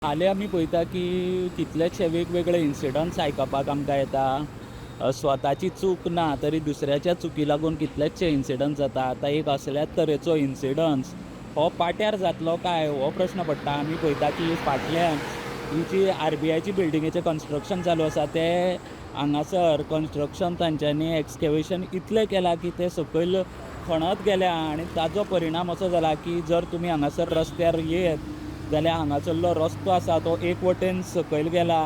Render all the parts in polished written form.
हालीं आमी पळयता की कितलेशे वेगवेगळे इन्सिडंट्स आयकपाक आमकां येता। स्वताची चूक ना तरी दुसऱ्याच्या चुकी लागून कितलेशे इन्सिडंट्स जाता। आतां एक असल्याच तरेचो इन्सिडंट्स हो पाट्यार जातलो काय हो प्रश्न पडटा। आमी पळयता की फाटल्यान ही जी आर.बी.आयची बिल्डिंगेचें कन्स्ट्रक्शन चालू आसा तें हांगासर कन्स्ट्रक्शन तांच्यांनी एक्सकेवेशन इतलें केलां की तें सकयल खणत गेल्या आनी ताजो परिणाम असो जाला की जर तुमी हांगासर रस्त्यार येत जाल्यार हांगासरलो रस्तो आसा तो एक वटेन सकयल गेला।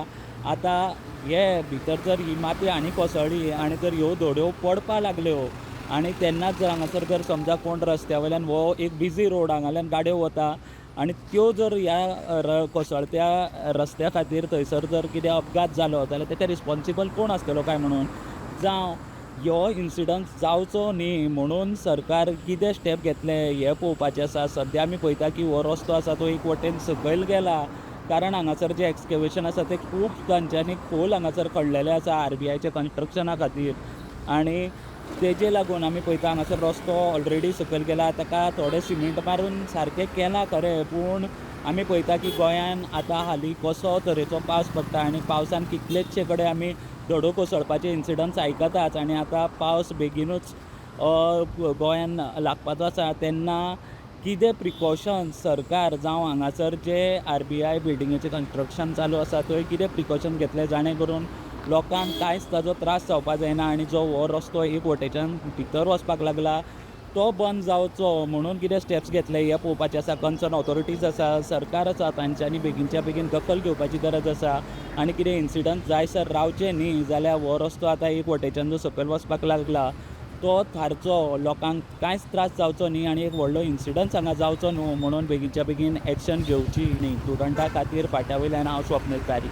आतां हे भितर जर ही माती आनी कोसळ्ळी आनी जर ह्यो दडयो पडपा लागल्यो आनी तेन्नाच जर हांगासर जर समजा कोण रस्त्या वयल्यान हो एक बिजी रोड हांगाल्यान गाडयो वता आनी त्यो जर ह्या कोसळत्या रस्त्या खातीर थंयसर जर कितें अपघात जालो जाल्यार तेका रिस्पॉन्सिबल कोण आसतलो काय म्हणून। जावं ह्यो इन्सिडंट्स जावचो न्ही म्हणून सरकार कितें स्टेप घेतले हें पळोवपाचें आसा। सद्या आमी पळयता की हो रस्तो आसा तो एक वटेन सकयल गेला कारण हांगासर जें एक्सकेवेशन आसा तें खूब तांच्यांनी खोल हांगासर खणलेलें आसा आर.बी.आयच्या कन्स्ट्रक्शना खातीर आनी तेजे लागून आमी पळयता हांगासर रस्तो ऑलरेडी सकयल गेला। ताका थोडें सिमेंट मारून सारकें केलां खरें पूण आमी पळयता की गोंयान आतां हालीं कसो तरेचो पावस पडटा आनी पावसान कितलेशे कडेन आमी दडो कोसळपाचे इन्सिडंट्स आयकतात आनी आतां पावस बेगीनूच गोंयान लागपाचो आसा तेन्ना कितें प्रिकॉशन्स सरकार जावं हांगासर जे आर.बी.आय बिल्डिंगेचें कन्स्ट्रक्शन चालू आसा थंय कितें प्रिकॉशन घेतले जाणे करून लोकांक कांयच ताजो त्रास जावपा जायना आनी जो हो रस्तो एक वटेच्यान भितर वचपाक लागला तो बंद जावचो म्हणून कितें स्टेप्स घेतले हें पळोवपाचें आसा। कन्सर्न ऑथॉरिटीज आसा सरकार आसा तांच्यांनी बेगीनच्या बेगीन दखल घेवपाची गरज आसा आनी कितें इन्सिडंट जायसर रावचे न्ही जाल्यार हो रस्तो आतां एक वटेच्यान जो सकयल वचपाक लागला तो थारचो लोकांक कांयच त्रास जावचो न्ही आनी एक व्हडलो इन्सिडंट हांगा जावचो न्हू म्हणून बेगीनच्या बेगीन एक्शन घेवची न्ही। स्टुडंटा खातीर फाट्या वयल्यान हांव स्वप्नील कारी।